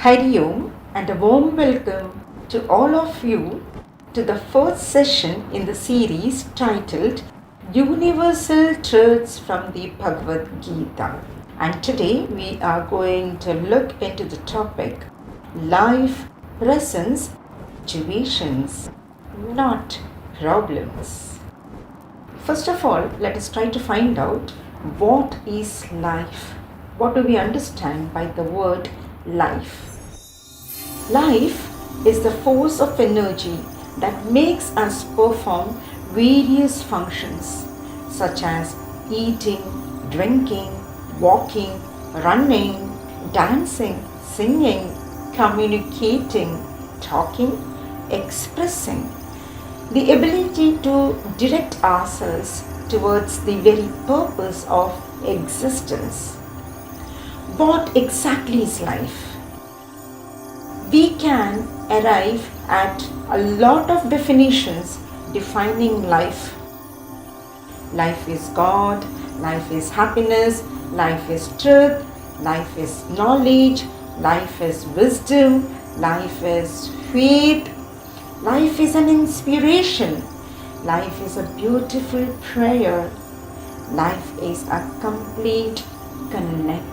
Hari Om and a warm welcome to all of you to the first session in the series titled Universal Truths from the Bhagavad Gita. And today we are going to look into the topic life, presence, situations, not problems. First of all, let us try to find out what is life. What do we understand by the word life? Life is the force of energy that makes us perform various functions such as eating, drinking, walking, running, dancing, singing, communicating, talking, expressing. The ability to direct ourselves towards the very purpose of existence. What exactly is life? We can arrive at a lot of definitions defining life. Life is God, life is happiness, life is truth, life is knowledge, life is wisdom, life is faith, life is an inspiration, life is a beautiful prayer, life is a complete connect.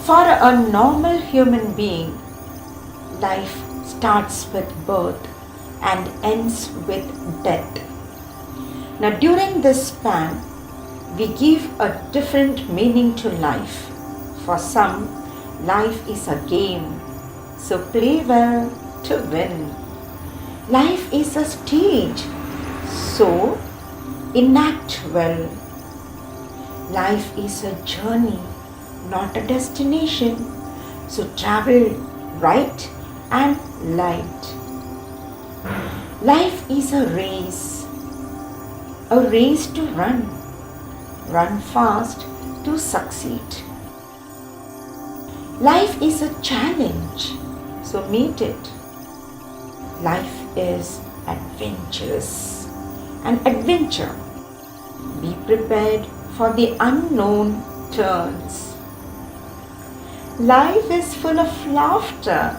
For a normal human being, life starts with birth and ends with death. Now, during this span, we give a different meaning to life. For some, life is a game, so play well to win. Life is a stage, so enact well. Life is a journey, not a destination, so travel right and light. Life is a race to run fast to succeed. Life is a challenge, so meet it. Life is adventurous, an adventure. Be prepared for the unknown turns. Life is full of laughter,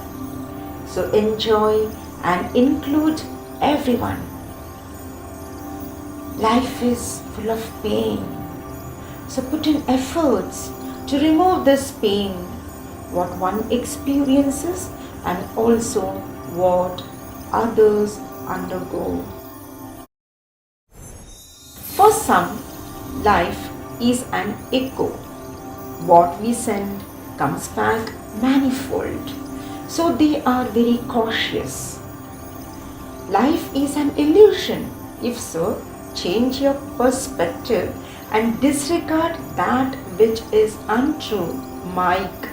so enjoy and include everyone. Life is full of pain, so put in efforts to remove this pain, what one experiences and also what others undergo. For some, life is an echo. What we send comes back manifold, so they are very cautious. Life is an illusion. If so, change your perspective and disregard that which is untrue. Mike.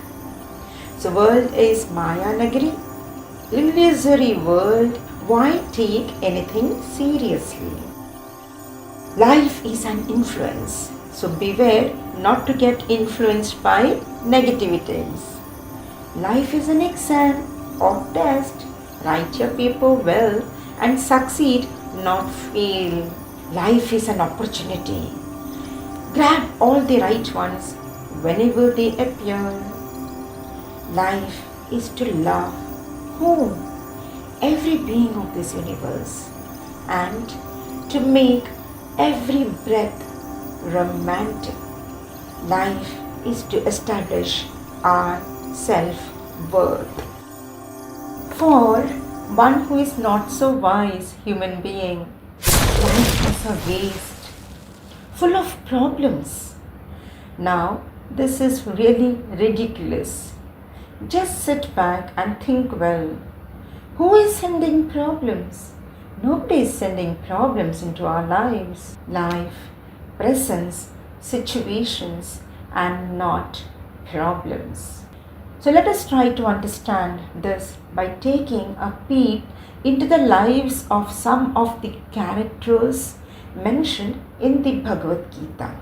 So world is Maya Nagari, illusory world. Why take anything seriously? Life is an influence, so beware not to get influenced by negativities. Life is an exam or test. Write your paper well and succeed, not fail. Life is an opportunity. Grab all the right ones whenever they appear. Life is to love whom? Every being of this universe, and to make every breath romantic. Life is to establish our self-worth. For one who is not so wise human being, life is a waste, full of problems. Now, this is really ridiculous. Just sit back and think well. Who is sending problems? Nobody is sending problems into our lives. Life, presence, situations, and not problems. So let us try to understand this by taking a peep into the lives of some of the characters mentioned in the Bhagavad Gita.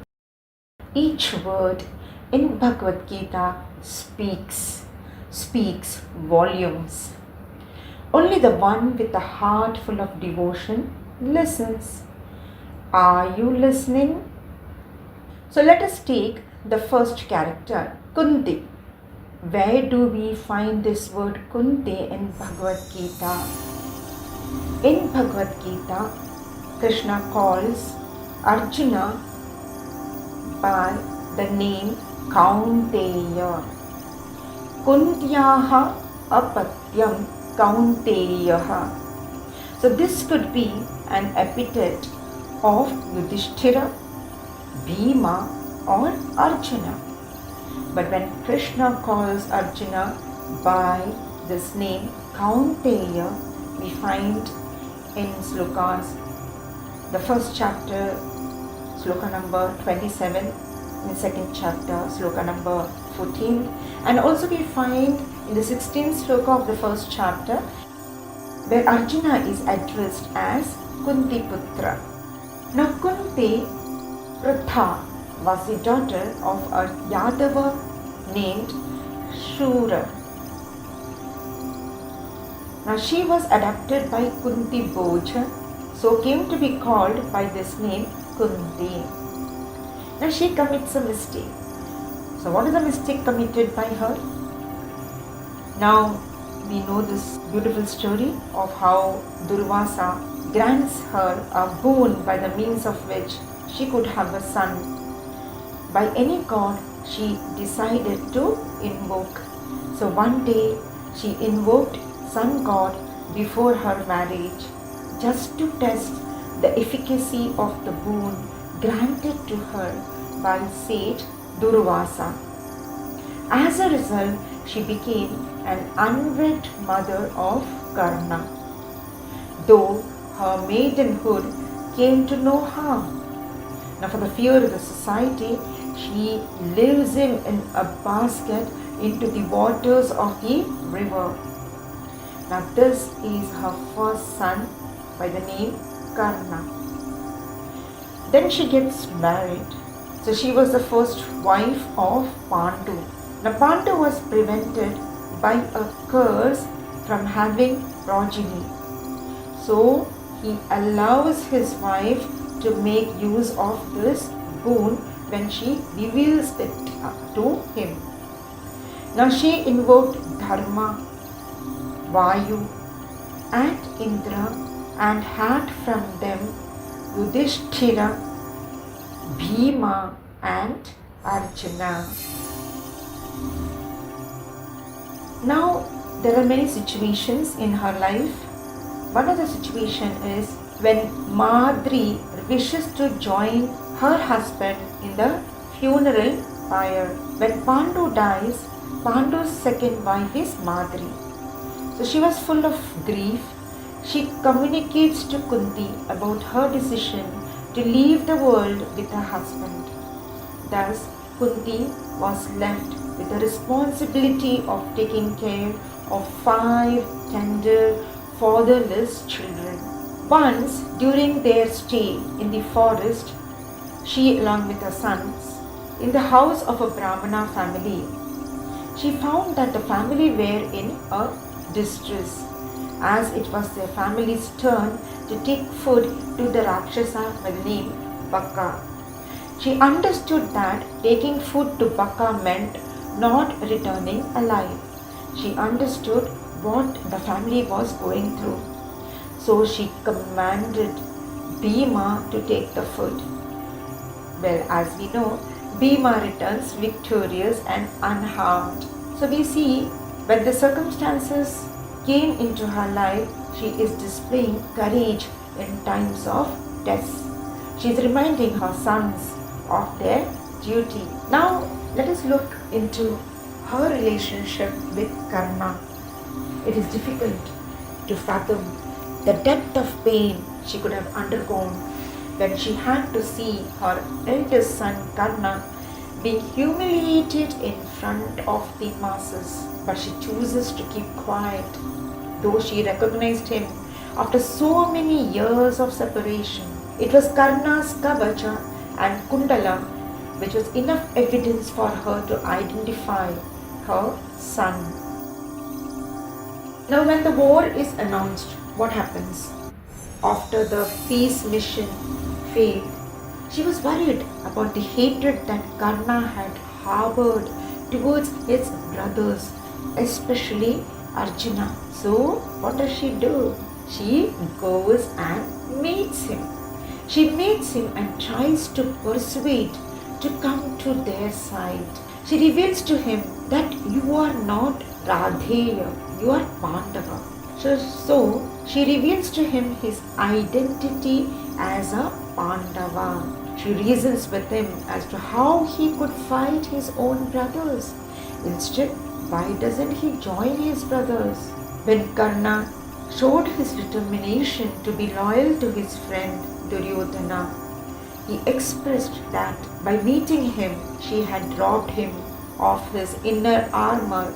Each word in Bhagavad Gita speaks volumes. Only the one with a heart full of devotion listens. Are you listening? So let us take the first character, Kunti. Where do we find this word Kunti in Bhagavad Gita? In Bhagavad Gita, Krishna calls Arjuna by the name Kaunteya. Kuntyaha apatyam Kaunteyaha. So this could be an epithet of Yudhishthira, Bhima or Arjuna. But when Krishna calls Arjuna by this name Kaunteya, we find in slokas, the first chapter, sloka number 27, in the second chapter, sloka number 14, and also we find in the 16th sloka of the first chapter, where Arjuna is addressed as Kunti Putra. Now Kunti Pratha was the daughter of a Yadava named Shura. Now she was adopted by Kunti Bhoja, so came to be called by this name Kunti. Now she commits a mistake. So what is the mistake committed by her? Now we know this beautiful story of how Durvasa grants her a boon by the means of which she could have a son. By any god she decided to invoke. So one day she invoked sun god before her marriage, just to test the efficacy of the boon granted to her by sage Durvasa. As a result, she became an unwed mother of Karna, though her maidenhood came to no harm. Now for the fear of the society, she leaves him in a basket into the waters of the river. Now this is her first son by the name Karna. Then she gets married. So she was the first wife of Pandu. Now Pandu was prevented by a curse from having progeny. So he allows his wife to make use of this boon when she reveals it to him. Now she invoked Dharma, Vayu and Indra and had from them Yudhishthira, Bhima and Arjuna. Now there are many situations in her life. One of the situation is when Madri wishes to join her husband in the funeral pyre. When Pandu dies, Pandu's second wife is Madri. So she was full of grief. She communicates to Kunti about her decision to leave the world with her husband. Thus, Kunti was left with the responsibility of taking care of 5 tender, fatherless children. Once, during their stay in the forest, she along with her sons, in the house of a Brahmana family, she found that the family were in a distress, as it was their family's turn to take food to the Rakshasa by the name Baka. She understood that taking food to Baka meant not returning alive. She understood what the family was going through. So she commanded Bhima to take the food. Well, as we know, Bhima returns victorious and unharmed. So we see when the circumstances came into her life, she is displaying courage in times of test. She is reminding her sons of their duty. Now let us look into her relationship with Karna. It is difficult to fathom the depth of pain she could have undergone when she had to see her eldest son Karna being humiliated in front of the masses. But she chooses to keep quiet, though she recognized him after so many years of separation. It was Karna's Kavacha and Kundala which was enough evidence for her to identify her son. Now when the war is announced, what happens? After the peace mission failed, she was worried about the hatred that Karna had harbored towards his brothers, especially Arjuna. So, what does she do? She goes and meets him. She meets him and tries to persuade to come to their side. She reveals to him that you are not Radheya, you are Pandava. So she reveals to him his identity as a Pandava. She reasons with him as to how he could fight his own brothers. Instead, why doesn't he join his brothers? When Karna showed his determination to be loyal to his friend Duryodhana, he expressed that by meeting him, she had robbed him of his inner armor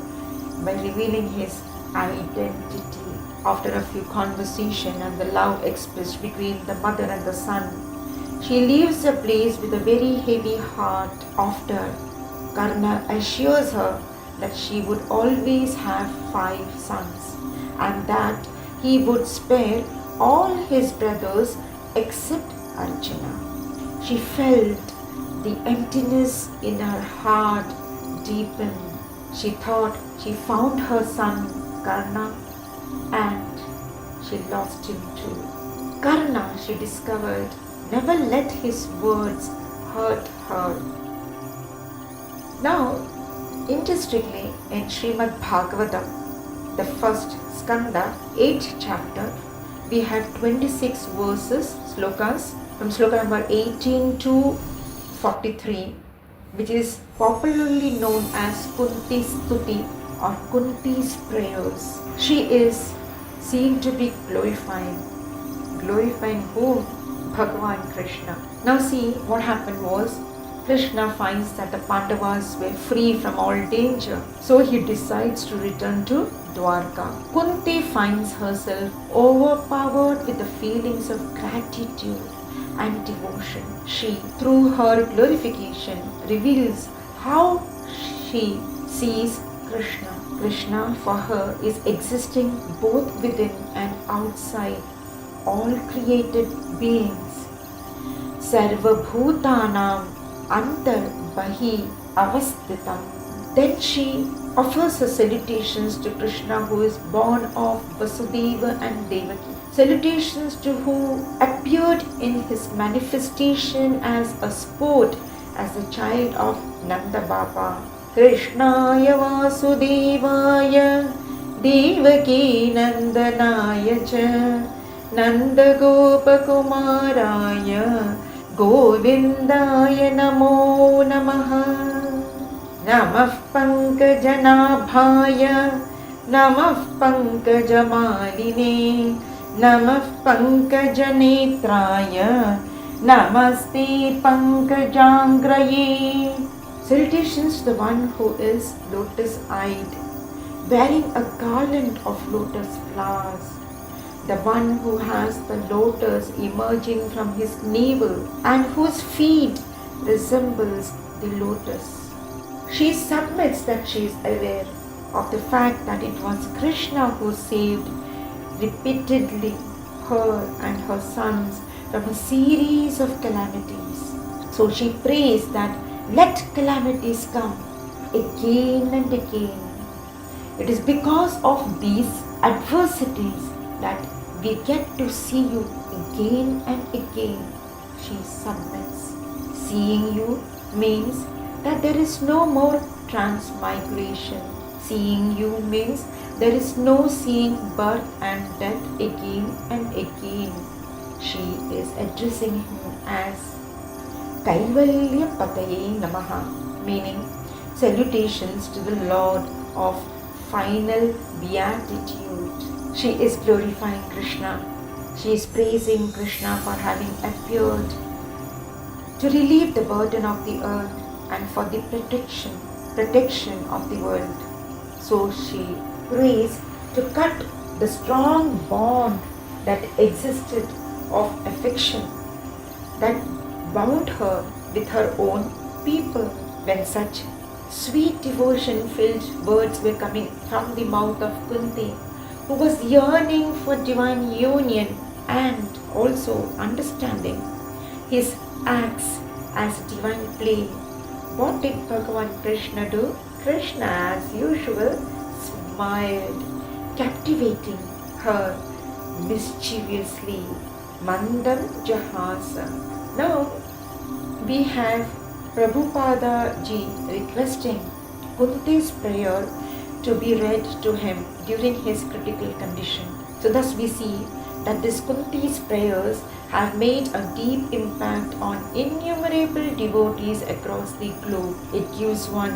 by revealing his identity. After a few conversations and the love expressed between the mother and the son, she leaves the place with a very heavy heart. After Karna assures her that she would always have 5 sons and that he would spare all his brothers except Arjuna. She felt the emptiness in her heart deepen. She thought she found her son Karna and she lost him too. Karna, she discovered, never let his words hurt her. Now, interestingly, in Srimad Bhagavatam, the first skanda, 8th chapter, we have 26 verses, slokas, from sloka number 18 to 43, which is popularly known as Kunti's Stuti or Kunti's prayers. She is seen to be glorifying whom? Bhagavan Krishna. Now see, what happened was, Krishna finds that the Pandavas were free from all danger, so he decides to return to Dwarka. Kunti finds herself overpowered with the feelings of gratitude and devotion. She, through her glorification, reveals how she sees Krishna. Krishna for her is existing both within and outside all created beings. Sarva Bhutanam Antar Bahi Avastitam. Then she offers her salutations to Krishna, who is born of Vasudeva and Devaki. Salutations to who appeared in his manifestation as a sport, as the child of Nanda Baba. Krishnaya Vasudevaya Devaki Nandanaya Cha Nanda Gopakumaraya Govindaya Namo Namaha. Namah Pankajanabhaya Namah Pankajamaline Namah Pankajanetraya Namaste Pankajangraye. Salutations to the one who is lotus-eyed, wearing a garland of lotus flowers, the one who has the lotus emerging from his navel and whose feet resembles the lotus. She submits that she is aware of the fact that it was Krishna who saved repeatedly her and her sons from a series of calamities. So she prays that let calamities come again and again. It is because of these adversities that we get to see you again and again. She submits. Seeing you means that there is no more transmigration. Seeing you means there is no seeing birth and death again and again. She is addressing him as Kaivalya Pataye Namaha, meaning salutations to the Lord of final beatitude. She is glorifying Krishna. She is praising Krishna for having appeared to relieve the burden of the earth and for the protection of the world. So she prays to cut the strong bond that existed of affection that bound her with her own people. When such sweet devotion-filled words were coming from the mouth of Kunti, who was yearning for divine union and also understanding his acts as divine play, what did Bhagavan Krishna do? Krishna, as usual, smiled, captivating her mischievously. Mandam Jahasa. Now we have Prabhupada ji requesting Kunti's prayer to be read to him during his critical condition. So thus we see that this Kunti's prayers have made a deep impact on innumerable devotees across the globe. It gives one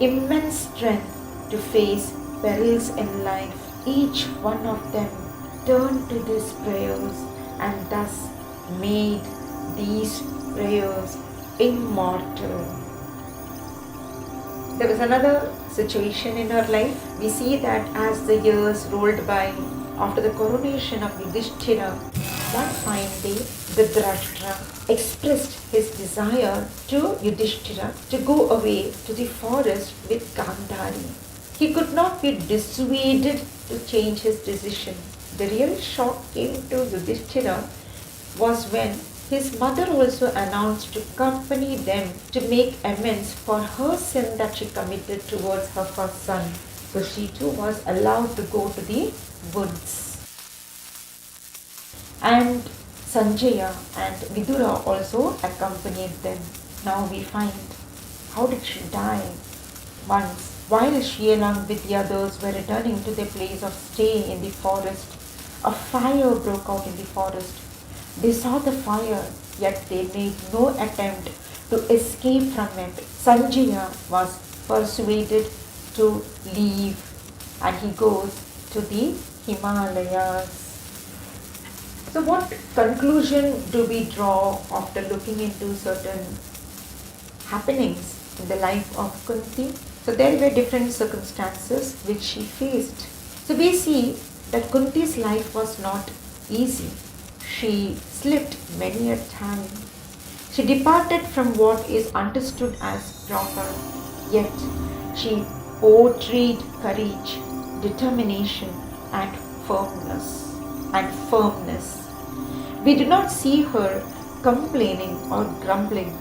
immense strength to face perils in life. Each one of them turned to these prayers and thus made these prayers immortal. There was another situation in her life. We see that as the years rolled by, after the coronation of Yudhishthira, one fine day, Dhritarashtra expressed his desire to Yudhishthira to go away to the forest with Gandhari. He could not be dissuaded to change his decision. The real shock came to Yudhishthira was when his mother also announced to accompany them to make amends for her sin that she committed towards her first son. So she too was allowed to go to the woods. And Sanjaya and Vidura also accompanied them. Now we find, how did she die? Once, while she along with the others were returning to their place of stay in the forest, a fire broke out in the forest. They saw the fire, yet they made no attempt to escape from it. Sanjaya was persuaded to leave and he goes to the Himalayas. So what conclusion do we draw after looking into certain happenings in the life of Kunti? So there were different circumstances which she faced. So we see that Kunti's life was not easy. She slipped many a time. She departed from what is understood as proper, yet she portrayed courage, determination and firmness. We do not see her complaining or grumbling.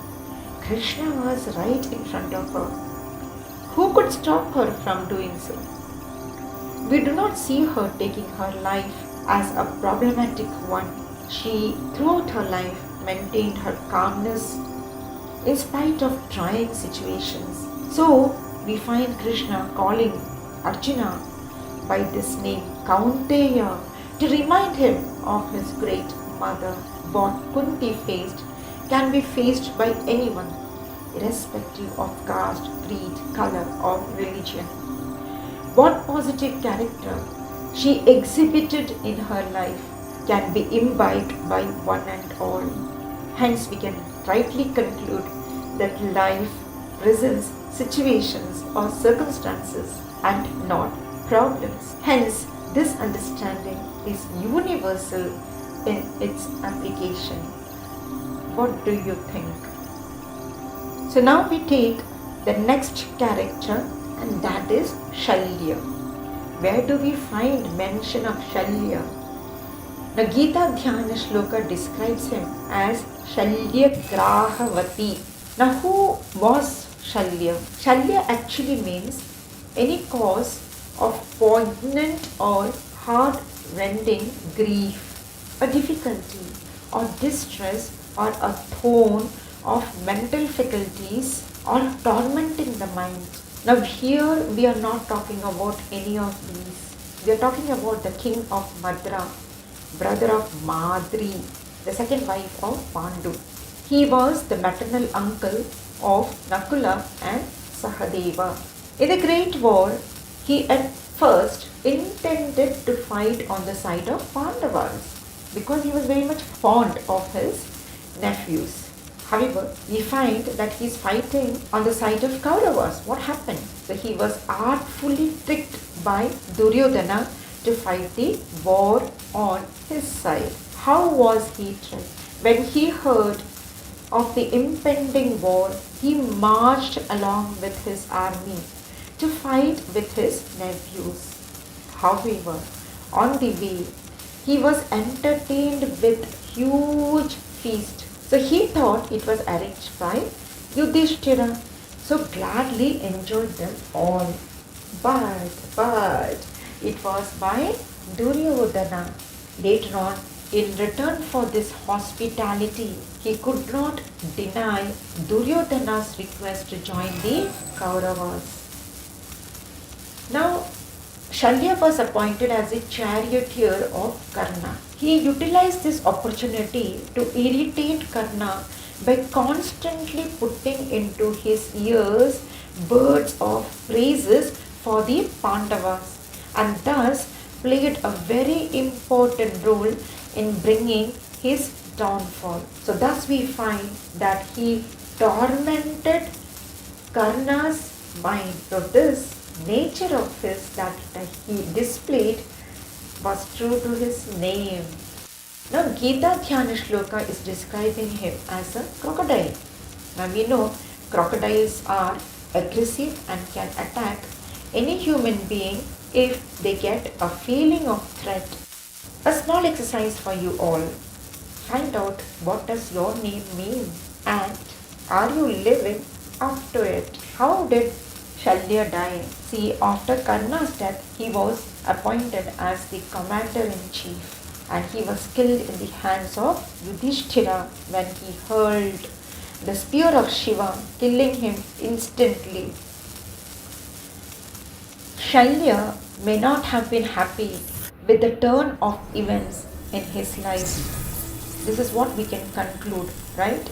Krishna was right in front of her. Who could stop her from doing so? We do not see her taking her life as a problematic one. She, throughout her life, maintained her calmness in spite of trying situations. So, we find Krishna calling Arjuna by this name, Kaunteya, to remind him of his great mother. What Kunti faced can be faced by anyone, irrespective of caste, creed, color, or religion. What positive character she exhibited in her life can be imbibed by one and all. Hence, we can rightly conclude that life presents situations or circumstances and not problems. Hence, this understanding is universal in its application. What do you think? So now we take the next character, and that is Shalya. Where do we find mention of Shalya? The Gita Dhyana Shloka describes him as Shalya Grahavati. Now who was Shalya? Shalya actually means any cause of poignant or heart-rending grief, a difficulty or distress or a thorn of mental faculties or tormenting the mind. Now here we are not talking about any of these. We are talking about the king of Madra, brother of Madri, the second wife of Pandu. He was the maternal uncle of Nakula and Sahadeva. In the Great War, he at first intended to fight on the side of Pandavas because he was very much fond of his nephews. However, we find that he is fighting on the side of Kauravas. What happened? So he was artfully tricked by Duryodhana to fight the war on his side. How was he tricked? When he heard of the impending war, he marched along with his army to fight with his nephews. However, on the way, he was entertained with huge feast. So he thought it was arranged by Yudhishthira. so gladly enjoyed them all. But it was by Duryodhana. Later on, in return for this hospitality, he could not deny Duryodhana's request to join the Kauravas. Now, Shalya was appointed as a charioteer of Karna. He utilized this opportunity to irritate Karna by constantly putting into his ears words of praises for the Pandavas, and thus played a very important role in bringing his downfall. So thus we find that he tormented Karna's mind. So this nature of his that he displayed was true to his name. Now Gita Dhyana Shloka is describing him as a crocodile. Now we know crocodiles are aggressive and can attack any human being if they get a feeling of threat. A small exercise for you all. Find out what does your name mean and are you living up to it? How did Shalya die? See, after Karna's death, he was appointed as the commander-in-chief and he was killed in the hands of Yudhishthira when he hurled the spear of Shiva, killing him instantly. Shalya may not have been happy with the turn of events in his life. This is what we can conclude, right?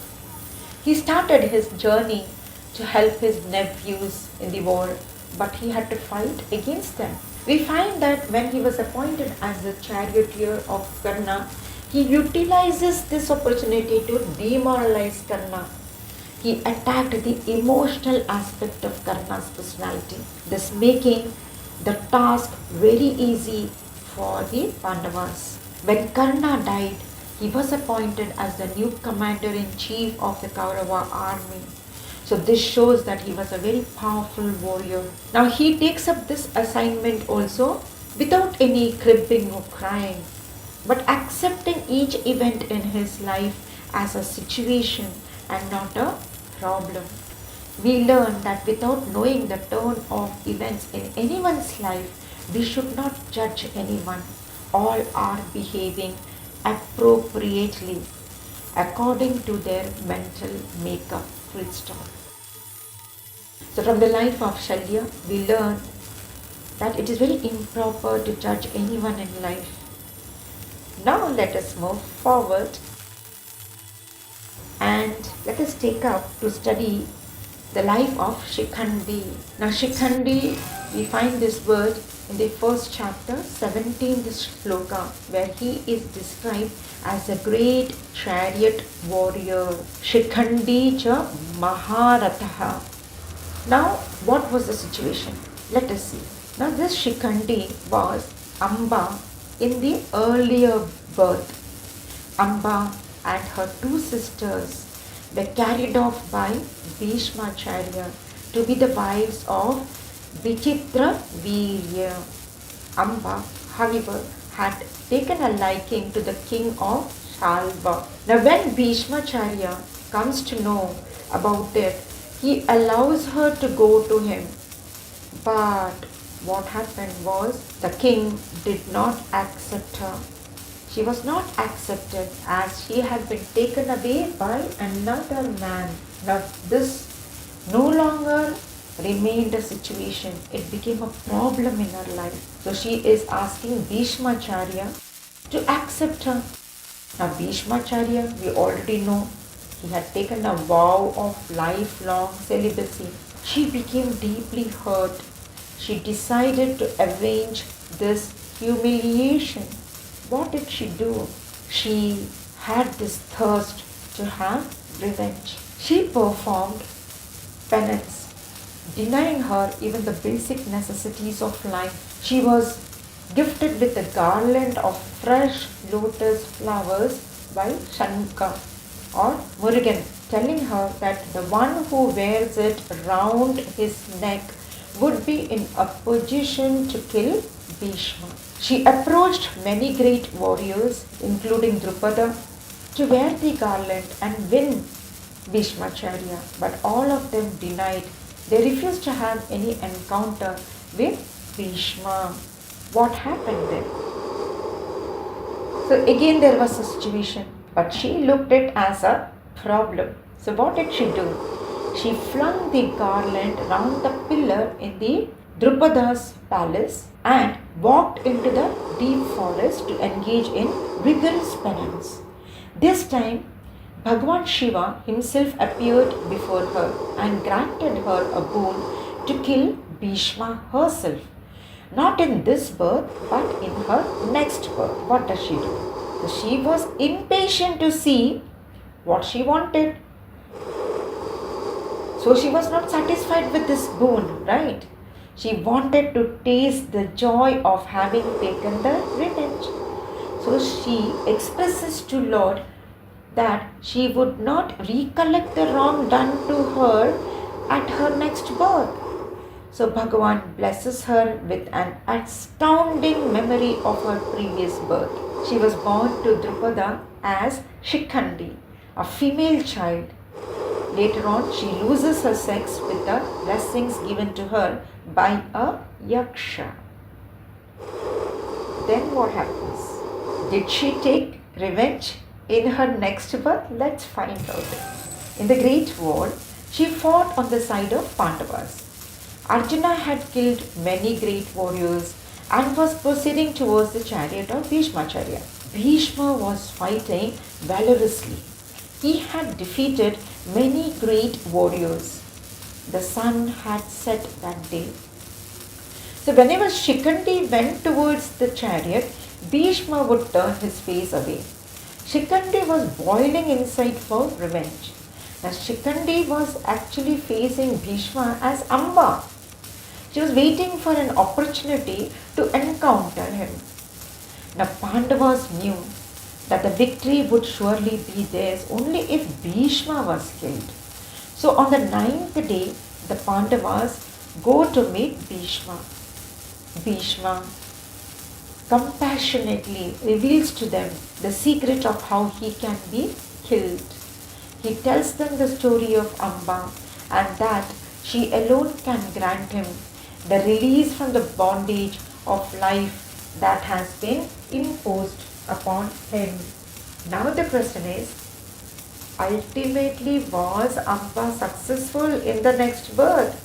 He started his journey to help his nephews in the war, but he had to fight against them. We find that when he was appointed as the charioteer of Karna, he utilizes this opportunity to demoralize Karna. He attacked the emotional aspect of Karna's personality, thus making the task very easy for the Pandavas. When Karna died, he was appointed as the new commander-in-chief of the Kaurava army. So this shows that he was a very powerful warrior. Now he takes up this assignment also without any cribbing or crying, but accepting each event in his life as a situation and not a problem. We learn that without knowing the turn of events in anyone's life, we should not judge anyone. All are behaving appropriately according to their mental makeup. Full stop. So from the life of Shalya, we learn that it is very improper to judge anyone in life. Now let us move forward and let us take up to study the life of Shikhandi. Now Shikhandi, we find this word in the first chapter, 17th shloka, where he is described as a great chariot warrior. Shikhandi cha Maharatha. Now, what was the situation? Let us see. Now, this Shikhandi was Amba in the earlier birth. Amba and her two sisters were carried off by Bhishmacharya to be the wives of Vichitra Virya. Amba, however, had taken a liking to the king of Shalva. Now, when Bhishmacharya comes to know about it, he allows her to go to him. But what happened was the king did not accept her. She was not accepted as she had been taken away by another man. Now this no longer remained a situation. It became a problem in her life. So she is asking Bhishmacharya to accept her. Now Bhishmacharya, we already know, he had taken a vow of lifelong celibacy. She became deeply hurt. She decided to avenge this humiliation. What did she do? She had this thirst to have revenge. She performed penance, denying her even the basic necessities of life. She was gifted with a garland of fresh lotus flowers by Shankha or Murugan, telling her that the one who wears it round his neck would be in a position to kill Bhishma. She approached many great warriors, including Drupada, to wear the garland and win Bhishmacharya, but all of them denied They refused to have any encounter with Bhishma. What happened then? So again there was a situation, but she looked it as a problem. So what did she do? She flung the garland round the pillar in the Drupada's palace and walked into the deep forest to engage in rigorous penance. This time, Bhagwan Shiva himself appeared before her and granted her a boon to kill Bhishma herself. Not in this birth, but in her next birth. What does she do? So she was impatient to see what she wanted. So she was not satisfied with this boon, right? She wanted to taste the joy of having taken the revenge. So she expresses to Lord that she would not recollect the wrong done to her at her next birth. So Bhagavan blesses her with an astounding memory of her previous birth. She was born to Drupada as Shikhandi, a female child. Later on, she loses her sex with the blessings given to her by a Yaksha. Then what happens? Did she take revenge in her next birth? Let's find out. In the Great War, she fought on the side of Pandavas. Arjuna had killed many great warriors and was proceeding towards the chariot of Bhishmacharya. Bhishma was fighting valorously. He had defeated many great warriors. The sun had set that day. So whenever Shikhandi went towards the chariot, Bhishma would turn his face away. Shikhandi was boiling inside for revenge. Now Shikhandi was actually facing Bhishma as Amba. She was waiting for an opportunity to encounter him. Now Pandavas knew that the victory would surely be theirs only if Bhishma was killed. So on the 9th day, the Pandavas go to meet Bhishma. Bhishma compassionately reveals to them the secret of how he can be killed. He tells them the story of Amba and that she alone can grant him the release from the bondage of life that has been imposed upon him. Now the question is, ultimately was Amba successful in the next birth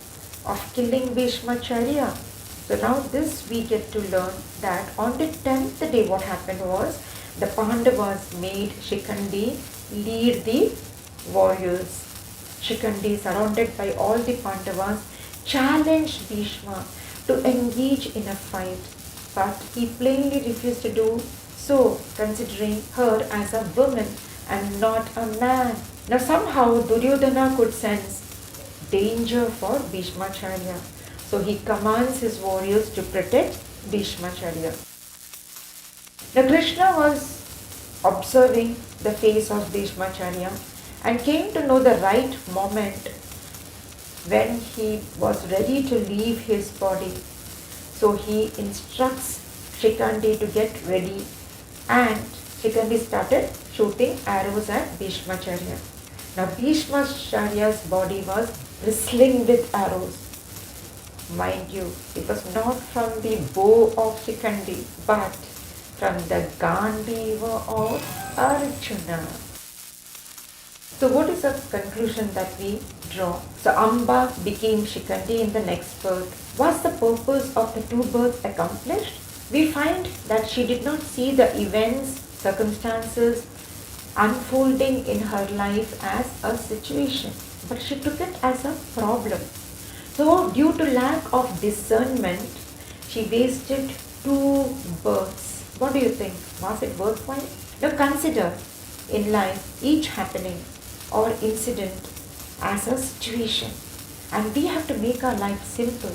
of killing Bhishmacharya? So now this we get to learn that on the 10th day what happened was the Pandavas made Shikhandi lead the warriors. Shikhandi, surrounded by all the Pandavas, challenged Bhishma to engage in a fight, but he plainly refused to do so, considering her as a woman and not a man. Now somehow Duryodhana could sense danger for Bhishmacharya, so he commands his warriors to protect Bhishmacharya. Now Krishna was observing the face of Bhishmacharya and came to know the right moment when he was ready to leave his body. So he instructs Shikhandi to get ready, and Shikhandi started shooting arrows at Bhishmacharya. Now Bhishmacharya's body was bristling with arrows. Mind you, it was not from the bow of Shikhandi, but from the Gandiva of Arjuna. So what is the conclusion that we draw? So Amba became Shikhandi in the next birth. Was the purpose of the two births accomplished? We find that she did not see the events, circumstances unfolding in her life as a situation, but she took it as a problem. So due to lack of discernment, she wasted two births. What do you think? Was it worthwhile? Now consider in life each happening or incident as a situation, and we have to make our life simple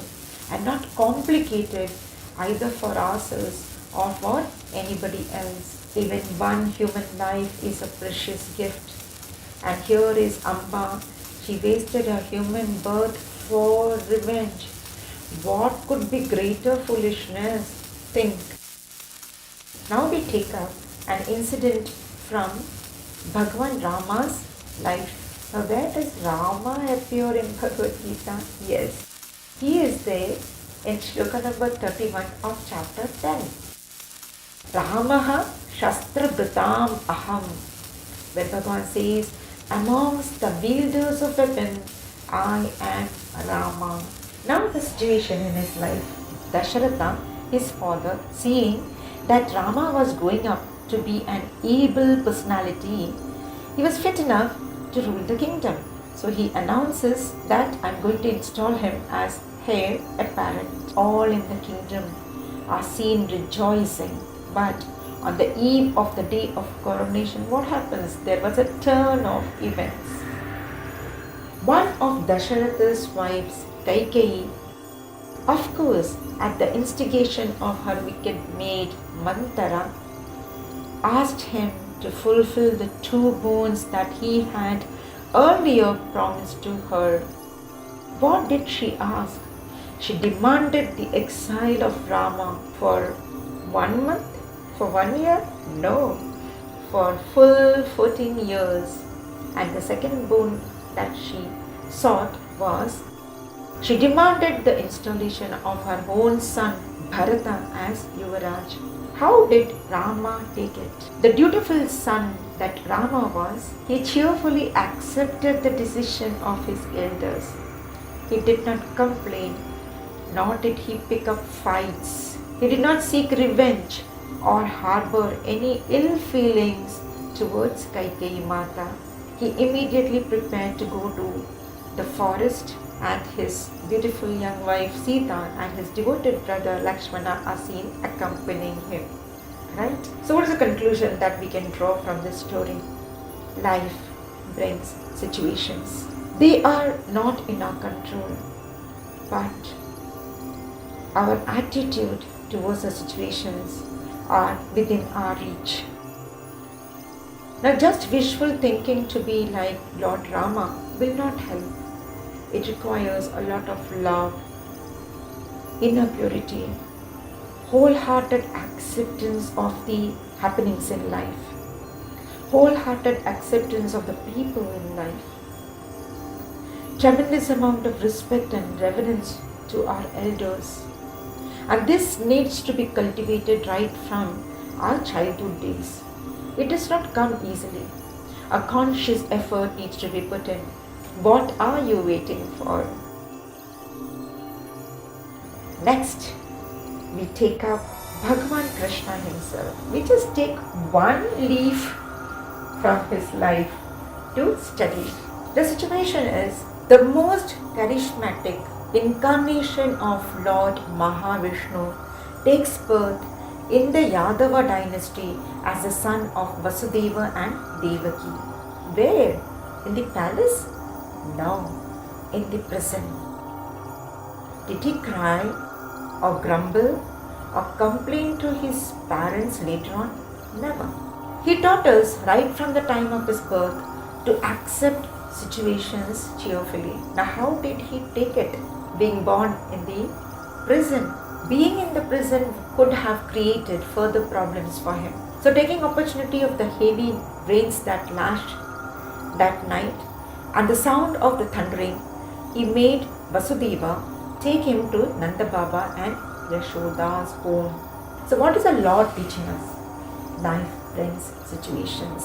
and not complicated either for ourselves or for anybody else. Even one human life is a precious gift, and here is Amba. She wasted her human birth for revenge. What could be greater foolishness? Think. Now we take up an incident from Bhagwan Rama's life. Now where does Rama appear in Bhagavad Gita? Yes, he is there in shloka number 31 of chapter 10. Ramaha Shastra Britam Aham. When Bhagavan says, amongst the wielders of weapons, I am Rama. Now the situation in his life, Dasharatha, his father, seeing that Rama was growing up to be an able personality, he was fit enough to rule the kingdom. So he announces that I'm going to install him as heir apparent. All in the kingdom are seen rejoicing. But on the eve of the day of coronation, what happens? There was a turn of events. One of Dasharatha's wives, Kaikeyi, of course, at the instigation of her wicked maid Mantara, asked him to fulfill the 2 boons that he had earlier promised to her. What did she ask? She demanded the exile of Rama for 1 month? For 1 year? No, for full 14 years. And the second boon that she sought was, she demanded the installation of her own son Bharata as Yuvaraj. How did Rama take it? The dutiful son that Rama was, he cheerfully accepted the decision of his elders. He did not complain, nor did he pick up fights. He did not seek revenge or harbor any ill feelings towards Kaikeyi Mata. He immediately prepared to go to the forest, and his beautiful young wife Sita and his devoted brother Lakshmana are seen accompanying him. Right? So what is the conclusion that we can draw from this story? Life brings situations. They are not in our control, but our attitude towards the situations are within our reach. Now just wishful thinking to be like Lord Rama will not help. It requires a lot of love, inner purity, wholehearted acceptance of the happenings in life, wholehearted acceptance of the people in life, tremendous amount of respect and reverence to our elders. And this needs to be cultivated right from our childhood days. It does not come easily. A conscious effort needs to be put in. What are you waiting for? Next, we take up Bhagavan Krishna himself. We just take one leaf from his life to study. The situation is the most charismatic incarnation of Lord Mahavishnu takes birth in the Yadava dynasty as the son of Vasudeva and Devaki. Where? In the palace? No, in the prison. Did he cry or grumble or complain to his parents later on? Never. He taught us right from the time of his birth to accept situations cheerfully. Now how did he take it? Being born in the prison. Being in the prison could have created further problems for him. So taking opportunity of the heavy rains that lashed that night and the sound of the thundering, he made Vasudeva take him to Nanda Baba and Yashoda's home. So what is the Lord teaching us? Life brings situations.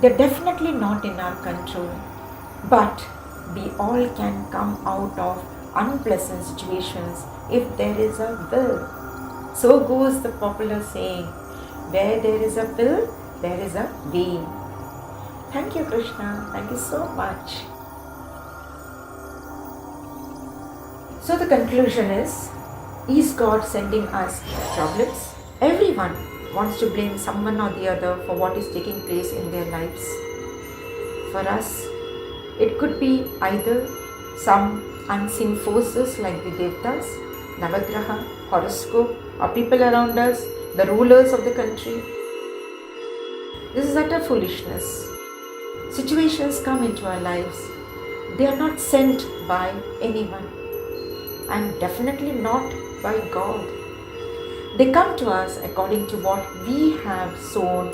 They're definitely not in our control, but we all can come out of unpleasant situations if there is a will. So goes the popular saying, where there is a will, there is a way. Thank you, Krishna. Thank you so much. So the conclusion is God sending us problems? Everyone wants to blame someone or the other for what is taking place in their lives. For us, it could be either some unseen forces like the Devtas, Navagraha, horoscope, or people around us, the rulers of the country. This is utter foolishness. Situations come into our lives. They are not sent by anyone, and definitely not by God. They come to us according to what we have sown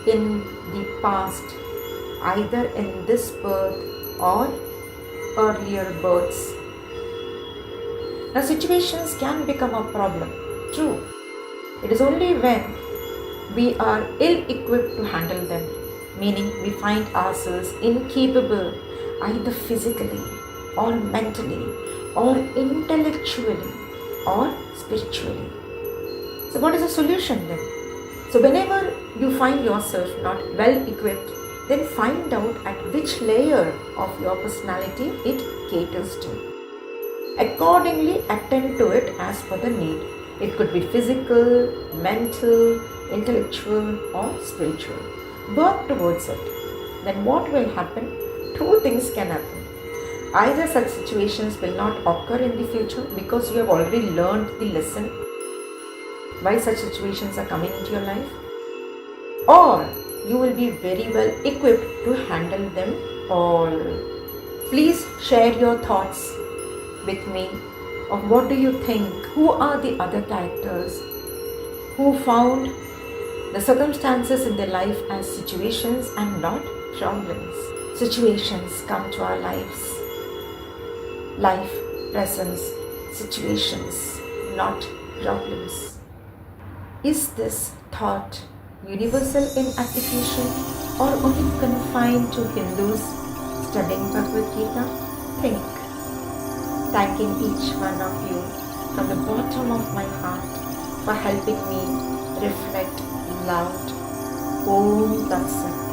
in the past, either in this birth or earlier births. Now, situations can become a problem. True. It is only when we are ill equipped to handle them, meaning we find ourselves incapable either physically or mentally or intellectually or spiritually. So, what is the solution then? So, whenever you find yourself not well equipped, then find out at which layer of your personality it caters to. Accordingly, attend to it as per the need. It could be physical, mental, intellectual, or spiritual. Work towards it. Then what will happen? Two things can happen. Either such situations will not occur in the future because you have already learned the lesson why such situations are coming into your life, or you will be very well equipped to handle them all. Please share your thoughts with me of what do you think, who are the other characters who found the circumstances in their life as situations and not problems. Situations come to our lives. Life presents situations, not problems. Is this thought universal in application or only confined to Hindus studying Bhagavad Gita? Think. Thanking each one of you from the bottom of my heart for helping me reflect loud. Om Tat Sat.